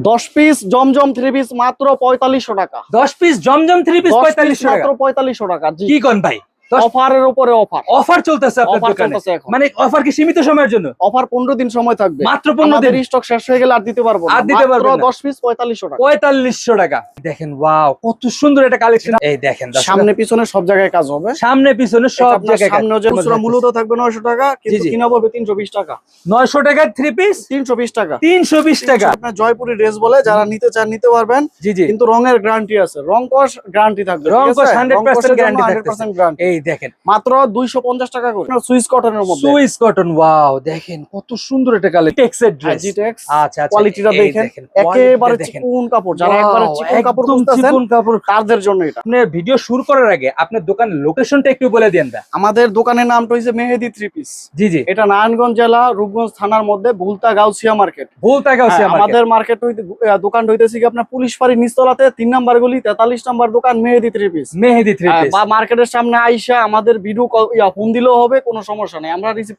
10 piece জমজম 3 piece মাত্র 4500 টাকা। 10 piece জমজম 3 piece 10 piece 4500 টাকা। মাত্র 4500 টাকা। জি, কি কোন ভাই? অফারের উপরে অফার। অফার চলতেছে আপনার অফার দোকানে? চলতেছে এখন। মানে অফার কি সীমিত সময়ের জন্য? অফার 15 দিন সময় থাকবে। মাত্র 15 আমাদের দিন। স্টক শেষ হয়ে গেলে আর দিতে পারবো না। আর দিতে পারবেন মাত্র না। 10 পিস 4500 টাকা। 4500 টাকা। দেখেন ওয়াও কত সুন্দর একটা কালেকশন। এই দেখেন দর্শক, সামনে পিছনে সব জায়গায় কাজ হবে। সামনে পিছনে সব জায়গায় সামনে যে খুচরা মূলত থাকবে 900 টাকা, কিন্তু জি। কিনা পড়বে 320 টাকা। 900 টাকার 3 পিস 320 টাকা। 320 টাকা। আপনার জয়পুরি ড্রেস বলে যারা নিতে চান নিতে পারবেন। জি জি। কিন্তু রঙের গ্যারান্টি আছে, রং কস গ্যারান্টি থাকবে। রং ঠিক কস আছে? 100% গ্যারান্টি 100% থাকতেছে। গ্যারান্টি। এই দেখেন মাত্র 250 টাকা করে সুইস কটনের মধ্যে। Swiss cotton. ওয়াও দেখেন কত সুন্দর একটা কালেকশন। টেক্সের ড্রেস। জিটেক্স। আচ্ছা আচ্ছা, কোয়ালিটিটা এই দেখেন, quality একেবারে দেখেন। চিকন কাপড়। যারা Wow, একবারে চিকন কাপড় একদম খুঁজতেছেন চিকন কাপড়। তাদের জন্য এটা। আপনি ভিডিও শুরু করার আগে আপনার দোকানের লোকেশনটা একটু বলে দেন দা। আমাদের দোকানের নামটা হইছে মেহেদি 3 পিস। জি জি। এটা নারায়ণগঞ্জ জেলা রূপগঞ্জ থানার মধ্যে ভুলতা গাউসিয়া মার্কেট। ভুলতা গাউসিয়া মার্কেট। আমাদের মার্কেট হইতে দোকান হইতেছে কি আপনার পুলিশ ফাঁড়ি নিচতলাতে 3 নাম্বার গলি 43 নাম্বার দোকান মেহেদি 3 পিস। মেহেদি 3 পিস। বা মার্কেটের সামনে আইসা আমাদের ভিডিও কল ফোন দিলেও হবে, কোনো সমস্যা নেই, আমরা রিসিভ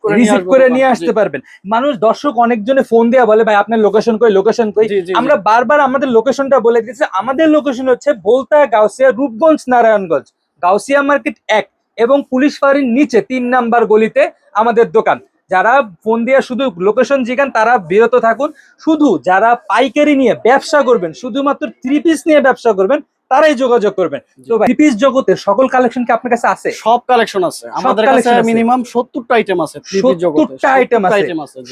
করে নিয়ে আসতে পারবেন। মানুষ দর্শক অনেকজনে ফোন দিয়ে বলে ভাই আপনার লোকেশন কই, লোকেশন কই। আমরা বারবার আমাদের লোকেশনটা বলে দিতেছি। আমাদের লোকেশন হচ্ছে ভুলতা গাউসিয়া রূপগঞ্জ নারায়ণগঞ্জ গাউসিয়া মার্কেট 1 এবং পুলিশ ফাঁড়ির নিচে 3 নাম্বার গলিতে আমাদের দোকান। যারা ফোন দিয়ে শুধু লোকেশন জিগান তারা বিরত থাকুন। শুধু যারা পাইকারি নিয়ে ব্যবসা করবেন, শুধুমাত্র 3 পিস নিয়ে ব্যবসা করবেন, তারাই যোগাযোগ করবেন। তো ভাই 3 পিস জগতের সকল কালেকশন কি আপনার কাছে আছে? সব কালেকশন আছে আমাদের কাছে, মিনিমাম 70টা আইটেম আছে। 70টা আইটেম আছে।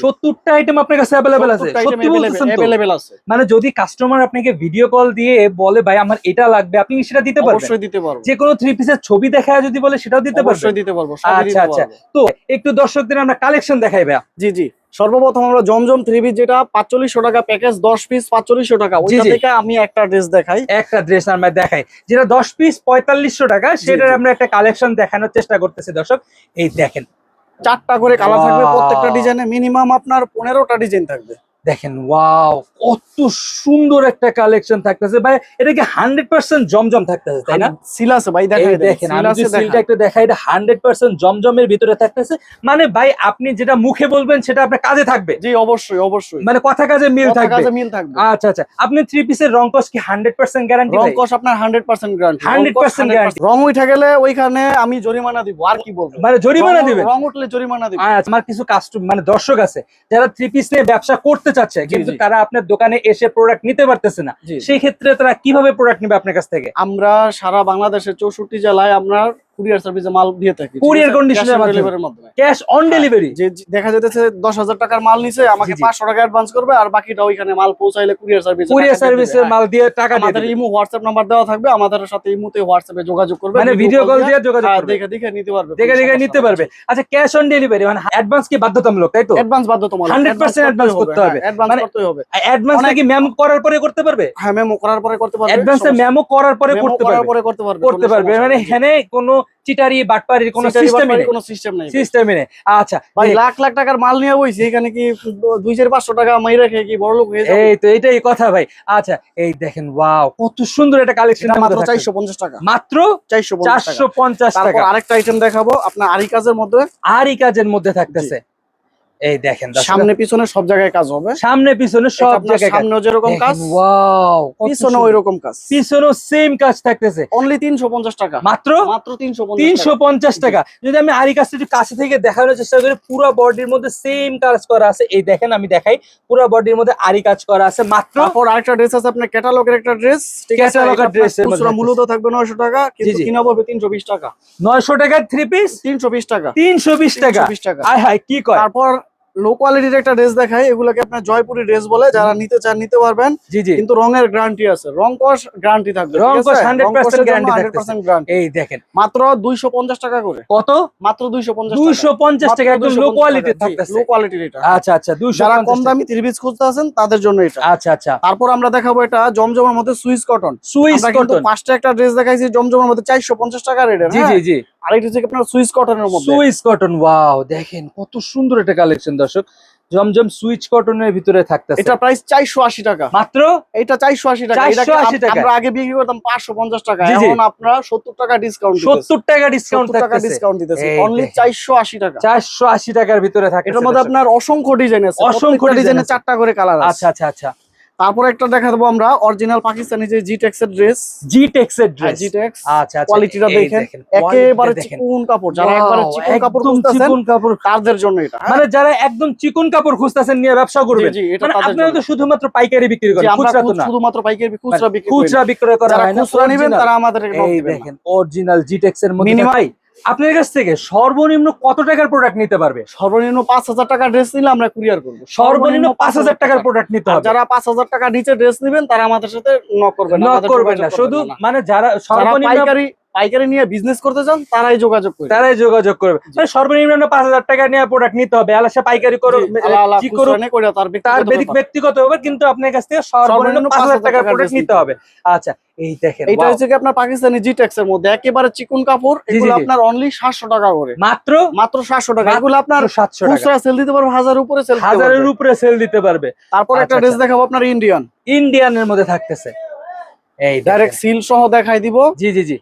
70টা আইটেম আপনার কাছে अवेलेबल আছে? সত্যি বলতেছেন তো? अवेलेबल আছে। মানে যদি কাস্টমার আপনাকে ভিডিও কল দিয়ে বলে ভাই আমার এটা লাগবে, আপনি কি সেটা দিতে পারবেন? অবশ্যই দিতে পারবো। যে কোনো 3 পিসের ছবি দেখায় যদি বলে সেটাও দিতে পারবেন? অবশ্যই দিতে পারবো, সবই দিতে আচ্ছা পারবো। তো একটু দর্শকদের আমরা কালেকশন দেখাই ভাই। জি জি। সর্বপ্রথম আমরা জমজম 3 পিস যেটা 4500 টাকা প্যাকেজ, 10 পিস 4500 টাকা। ওইটা থেকে আমি একটা ড্রেস দেখাই। একটা ড্রেস আমরা দেখাই যেটা 10 পিস 4500 টাকা, সেটার আমরা একটা কালেকশন দেখানোর চেষ্টা করতেছি দর্শক। এই দেখেন 4টা করে কালার থাকবে প্রত্যেকটা ডিজাইনে, মিনিমাম আপনার 15টা ডিজাইন থাকবে। দেখেন ওয়াও কত সুন্দর একটা কালেকশন থাকতেছে ভাই। এটা কি 100% জমজম থাকতেছে তাই না? সিল আছে ভাই, দেখেন আমি যদি সিলটা একটু দেখাই, এটা 100% জমজমের ভিতরে থাকতেছে। মানে ভাই আপনি যেটা মুখে বলবেন সেটা আপনার কাজে থাকবে। জি অবশ্যই অবশ্যই, মানে কথা কাজে মিল থাকবে। আচ্ছা আচ্ছা, আপনি 3 পিসের রং কস কি 100% গ্যারান্টি? রং কস আপনার 100% গ্যারান্টি। 100% গ্যারান্টি। রং উঠে গেলে ওইখানে আমি জরিমানা দিব, আর কি বলবো। মানে জরিমানা দিবেন? রং উঠলে জরিমানা দিব। আচ্ছা, আমার কিছু কাস্টমার মানে দর্শক আছে যারা 3 পিস নিয়ে ব্যবসা করতে চাচ্ছে কিন্তু তারা আপনার দোকানে এসে প্রোডাক্ট নিতে পারতেছে না, সেই ক্ষেত্রে তারা কিভাবে প্রোডাক্ট নেবে আপনার কাছ থেকে? আমরা সারা বাংলাদেশের 64 জেলায় আমরা কুরিয়ার সার্ভিসে মাল দিয়ে থাকি। কুরিয়ার কন্ডিশনের মাধ্যমে, ক্যাশ অন ডেলিভারি। যে দেখা যাচ্ছে 10,000 টাকার মাল নিছে, আমাকে 500 টাকা অ্যাডভান্স করবে, আর বাকিটা ওইখানে মাল পৌঁছাইলে কুরিয়ার সার্ভিসে মাল দিয়ে টাকা দিয়ে আমাদের ইমো হোয়াটসঅ্যাপ নাম্বার দেওয়া থাকবে, আমাদের সাথে ইমোতে হোয়াটসঅ্যাপে যোগাযোগ করবে, মানে ভিডিও কল দিয়ে যোগাযোগ করবে, দেখে দেখে নিতে পারবে, দেখে নিতে পারবে। আচ্ছা ক্যাশ অন ডেলিভারি মানে অ্যাডভান্স কি বাধ্যতামূলক তাই তো? অ্যাডভান্স বাধ্যতামূলক, 100% অ্যাডভান্স করতে হবে। অ্যাডভান্স করতে হবে। অ্যাডভান্স কি মেমো করার পরে করতে পারবে? হ্যাঁ মেমো করার পরে করতে পারবে। অ্যাডভান্সে মেমো করার পরে করতে পারবে। মানে এখানে কোনো চিটারি বাটপারির কোনো সিস্টেম নেই। আচ্ছা ভাই লাখ লাখ টাকার মাল নিয়ে বইছি, এখানে কি 200-500 টাকা মাইরা খেয়ে কি বড় লোক হয়ে যাবে? এই তো এটাই কথা ভাই। আচ্ছা এই দেখেন ওয়াও কত সুন্দর একটা কালেকশন। মাত্র 450 টাকা। মাত্র 450 টাকা। আরেকটা আইটেম দেখাবো আপনার আরি কাজের মধ্যে। আরি কাজের মধ্যে থাকতেছে। এই দেখেন সামনে পিছনে সব জায়গায় কাজ হবে। সামনে পিছনে সব জায়গায় সামনে যেরকম কাজ, ওয়াও পিছনে ওইরকম কাজ, পিছনেও সেম কাজ থাকতেছে। অনলি 350 টাকা। মাত্র 350 টাকা। যদি আমি আরি কাজটা একটু কাছে থেকে দেখানোর চেষ্টা করি, পুরো বডির মধ্যে সেম কাজ করা আছে। এই দেখেন আমি দেখাই, পুরো বডির মধ্যে আরি কাজ করা আছে মাত্র। তারপর আরেকটা ড্রেস আছে আপনার ক্যাটালগের একটা ড্রেস, ঠিক আছে? ক্যাটালগের ড্রেসের খুচরা মূলত থাকবে 900 টাকা, কিন্তু কিনা পড়বে 320 টাকা। 900 টাকার 3 পিস 320 টাকা। 320 টাকা। আয় হায় কি কয়। তারপর লো কোয়ালিটির একটা ড্রেস দেখাই, এগুলোকে আপনার জয়পুরি ড্রেস বলে, যারা নিতে চান নিতে পারবেন। কিন্তু রঙের গ্যারান্টি আছে, রং কস গ্যারান্টি থাকবে, রং কস 100% গ্যারান্টি থাকবে। এই দেখেন মাত্র 250 টাকা করে। কত? মাত্র 250 টাকা। একদম লো কোয়ালিটির থাকতেছে। লো কোয়ালিটির এটা। আচ্ছা আচ্ছা, 250। যারা কম দামি 3 পিস খুঁজতে আছেন তাদের জন্য এটা। আচ্ছা আচ্ছা। তারপর আমরা দেখাবো এটা জমজমের মধ্যে সুইস কটন। আমরা কিন্তু পাঁচটা একটা ড্রেস দেখাইছি জমজমের মধ্যে 450 টাকা রেটের। জি জি জি। আর এটা হচ্ছে আপনার সুইস কটনের মধ্যে। সুইস কটন, ওয়াও দেখেন কত সুন্দর একটা কালেকশন দর্শক। জমজম সুইচ কটনের ভিতরে থাকতেছে। এটা প্রাইস 480 টাকা মাত্র। এটা 480 টাকা। এটা আমরা আগে বিক্রি করতাম 550 টাকা, এখন আপনারা 70 টাকা ডিসকাউন্ট দিতেছি। 70 টাকা ডিসকাউন্ট থাকতেছে। 70 টাকা ডিসকাউন্ট দিতেছি, অনলি 480 টাকা। 480 টাকার ভিতরে থাকতেছে। এটার মধ্যে আপনার অসংখ্য ডিজাইন আছে, অসংখ্য ডিজাইনে 4টা করে কালার আছে। আচ্ছা আচ্ছা আচ্ছা। তারপর একটা দেখা দেবো আমরা অরিজিনাল পাকিস্তানি যে জিটেক্স এর ড্রেস। জিটেক্স এর ড্রেস, জিটেক্স আচ্ছা আচ্ছা, কোয়ালিটিটা দেখেন, একেবারে চিকন কাপড়। যারা একবারে চিকন কাপড় খুঁজতেছেন, চিকন কাপড় তাদের জন্য এটা। মানে যারা একদম চিকন কাপড় খুঁজতেছেন নিয়ে ব্যবসা করবেন, মানে আপনারা তো শুধুমাত্র পাইকারি বিক্রি করেন, খুচরা তো না। শুধুমাত্র পাইকারি, খুচরা বিক্রি, খুচরা বিক্রয় করা হয় না। খুচরা নেবেন তারা আমাদের এই দেখেন অরিজিনাল জিটেক্স এর মধ্যে ভাই আপনার কাছ থেকে সর্বনিম্ন কত টাকার প্রোডাক্ট নিতে পারবে? সর্বনিম্ন 5000 টাকা ড্রেস নিলে আমরা কুরিয়ার করব। সর্বনিম্ন 5000 টাকার প্রোডাক্ট নিতে হবে। যারা 5000 টাকা নিচে ড্রেস নেবেন তারা আমাদের সাথে নক করবেন না, শুধু মানে যারা সর্বনিম্ন পাইকারি নিয়ে বিজনেস করতে চান তারাই যোগাযোগ করবে। মানে সর্বনিম্ন 5000 টাকা নিয়ে প্রোডাক্ট নিতে হবে। আলাদা পাইকারি করো কি করো তার ব্যক্তিগত হবে, কিন্তু আপনার কাছ থেকে সর্বনিম্ন 5000 টাকার প্রোডাক্ট নিতে হবে। আচ্ছা এই দেখেন, এটা হচ্ছে কি আপনার পাকিস্তানি জিটেক্স এর মধ্যে একেবারে চিকন কাপড়। এগুলো আপনার অনলি 700 টাকা করে, মাত্র 700 টাকা। এগুলো আপনার 700 টাকা খুচরা সেল দিতে পারবে, 1000 উপরে সেল, 1000 এর উপরে সেল দিতে পারবে। তারপর একটা ড্রেস দেখাবো আপনার ইন্ডিয়ানের মধ্যে থাকতেছে, এই ডাইরেক্ট সিল সহ দেখাই দিব। জি জি জি,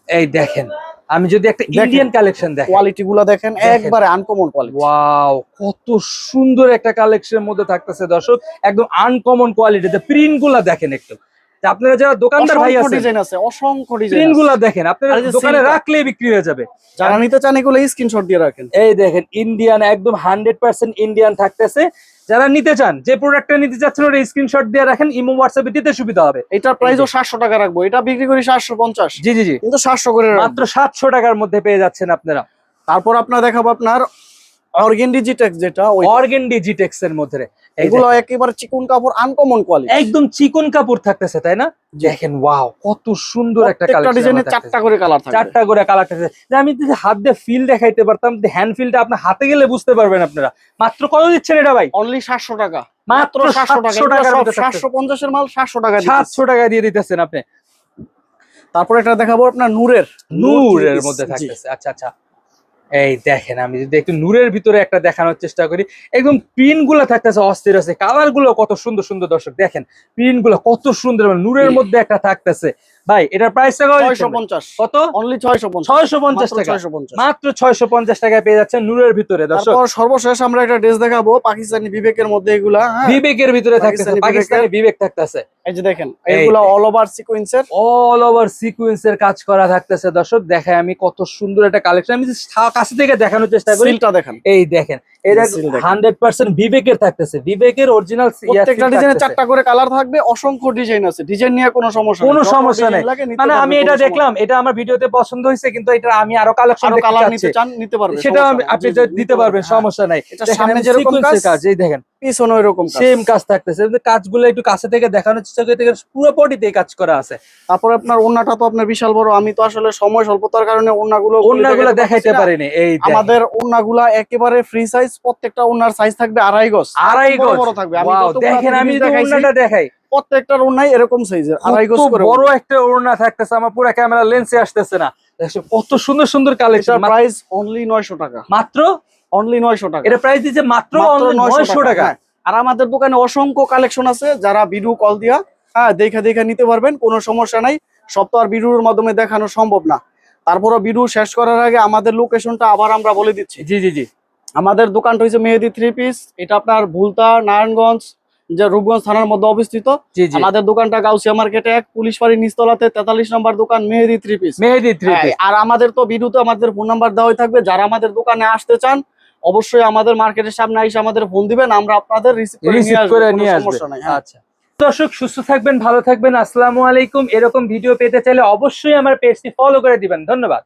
এই দেখেন আমি যদি একটা ইন্ডিয়ান কালেকশন দেখেন, কোয়ালিটি গুলো দেখেন একবারে আনকমন কোয়ালিটি। ওয়াও, কত সুন্দর একটা কালেকশনের মধ্যে থাকতেছে দর্শক, একদম আনকমন কোয়ালিটিতে। প্রিন্ট গুলা দেখেন একটু, আপনারা যারা দোকানদার ভাই আছেন, ডিজাইন আছে, অসংখ্য ডিজাইন। প্রিন্ট গুলা দেখেন, আপনারা দোকানে রাখলেই বিক্রি হয়ে যাবে। যারা নিতে চান এগুলো স্ক্রিনশট দিয়ে রাখেন। এই দেখেন ইন্ডিয়ান, একদম 100% ইন্ডিয়ান থাকতেছে। যারা নিতে চান, যে প্রোডাক্টটা নিতে চাচ্ছেন ওটা স্ক্রিনশট দিয়ে রাখেন, ইমো হোয়াটসঅ্যাপে দিতে সুবিধা হবে। এটার প্রাইসও 700 টাকা রাখবো, এটা বিক্রি করি 750। জি জি জি, কিন্তু 700 করে মাত্র 700 টাকার মধ্যে পেয়ে যাচ্ছেন আপনারা। তারপর আপনারা দেখাবো আপনার অর্গেন্ডি জিটেক্স, যেটা অর্গেন্ডি জিটেক্স এর মধ্যে এগুলো একেবারে চিকন কাপড়, আনকমন কোয়ালিটি, একদম চিকন কাপড় থাকতেছে, তাই না? দেখেন ওয়াও, কত সুন্দর একটা কালেকশন। ডিজাইনে 4টা করে কালার থাকবে, 4টা করে কালার থাকবে। যে আমি যদি হাত দিয়ে ফিল দেখাইতে পারতাম, হ্যান্ড ফিলটা আপনার হাতে গেলে বুঝতে পারবেন আপনারা। মাত্র কত দিচ্ছেন এটা ভাই? অনলি 700 টাকা, মাত্র 700 টাকা। 750 এর মাল 700 টাকা, 700 টাকা দিয়ে দিতেছেন আপনি। তারপর একটা দেখাবো আপনার নূরের মধ্যে থাকতেছে। আচ্ছা আচ্ছা, এই দেখেন আমি যদি একটু নূরের ভিতরে একটা দেখানোর চেষ্টা করি, একদম প্রিন্ট গুলো থাকতেছে অস্থির আছে, কালার গুলো কত সুন্দর সুন্দর। দর্শক দেখেন প্রিন্ট গুলো কত সুন্দর, নূরের মধ্যে একটা থাকতেছে। ভাই এটার প্রাইস 650, কত? অনলি 650 টাকা, মাত্র 650 টাকায় পেয়ে যাচ্ছেন নূরের ভিতরে। দর্শক সর্বশেষ আমরা একটা ড্রেস দেখাবো পাকিস্তানি বিবেকের মধ্যে। এগুলা বিবেকের ভিতরে থাকতেছে, পাকিস্তানি বিবেক থাকতেছে। এই যে দেখেন, এগুলা অল ওভার সিকোয়েন্সের কাজ করা থাকতেছে। দর্শক দেখাই আমি কত সুন্দর একটা কালেকশন, আমি কাছে থেকে দেখানোর চেষ্টা করি। সিলটা দেখেন, এই দেখেন, এটা 100% বিবেকের থাকতেছে, বিবেকের অরিজিনাল। প্রত্যেকটা ডিজাইনে 4টা করে কালার থাকবে, অসংখ্য ডিজাইন আছে, ডিজাইন নিয়ে কোনো সমস্যা নেই। মানে আমি এটা দেখলাম, এটা আমার ভিডিওতে পছন্দ হয়েছে, কিন্তু এটা আমি আরো কালেকশন নিতে চান নিতে পারবেন, সেটা আপনি দিতে পারবেন, সমস্যা নাই। এটা সামনে যেরকম কাজ, এই দেখেন পিছনে ওইরকম সেম কাজ থাকতেছে। কাজগুলো একটু কাছে থেকে দেখানোর চেষ্টা করতে, পুরো বডিতে কাজ করা আছে। তারপর আপনার ওন্নাটা তো আপনার বিশাল বড়, আমি তো আসলে সময় স্বল্পতার কারণে ওন্নাগুলো দেখাইতে পারিনি। এই আমাদের ওন্নাগুলা একেবারে ফ্রি সাইজ, প্রত্যেকটা ওন্নার সাইজ থাকবে 2.5 গজ, 2.5 গজ বড় থাকবে। দেখেন আমি যদি ওন্নাটা দেখাই, প্রত্যেকটার ওন্নাই এরকম সাইজের 2.5 গজ করে বড় একটা ওন্না থাকতেছে। আমার পুরো ক্যামেরা লেন্সে আসতেছে না। কত সুন্দর সুন্দর কালেকশন। প্রাইস অনলি 900 টাকা, মাত্র অনলি 900 টাকা। এটা প্রাইস দিচ্ছে মাত্র 900 টাকা। আর আমাদের দোকানে অসংখ্য কালেকশন আছে, যারা ভিডিও কল দিয়া দেখা নিতে পারবেন, কোনো সমস্যা নাই। সব তো আর ভিডিওর মাধ্যমে দেখানো সম্ভব না। তারপরে ভিডিও শেষ করার আগে আমাদের লোকেশনটা আবার আমরা বলে দিচ্ছি। জি জি জি, আমাদের দোকানটা হচ্ছে মেহেদি 3 পিস, এটা আপনার ভুলতা নারায়ণগঞ্জ যে রূপগঞ্জ থানার মধ্যে অবস্থিত। আমাদের দোকানটা গাউসিয়া মার্কেটে 1 পুলিশ ফাঁড়ি নিচতলাতে 43 নম্বর দোকান, মেহেদি 3 পিস। আর আমাদের তো ভিডিওতে আমাদের ফোন নাম্বার দেওয়াই থাকবে। যারা আমাদের দোকানে আসতে চান অবশ্যই আমাদের মার্কেটের সামনে এসে আমাদের ফোন দিবেন, আমরা আপনাদের রিসিভ করে নিয়ে আসবো, সমস্যা নাই। আচ্ছা দর্শক, সুস্থ থাকবেন, ভালো থাকবেন, আসসালামু আলাইকুম। এরকম ভিডিও পেতে চাইলে অবশ্যই আমার পেজটি ফলো করে দিবেন। ধন্যবাদ।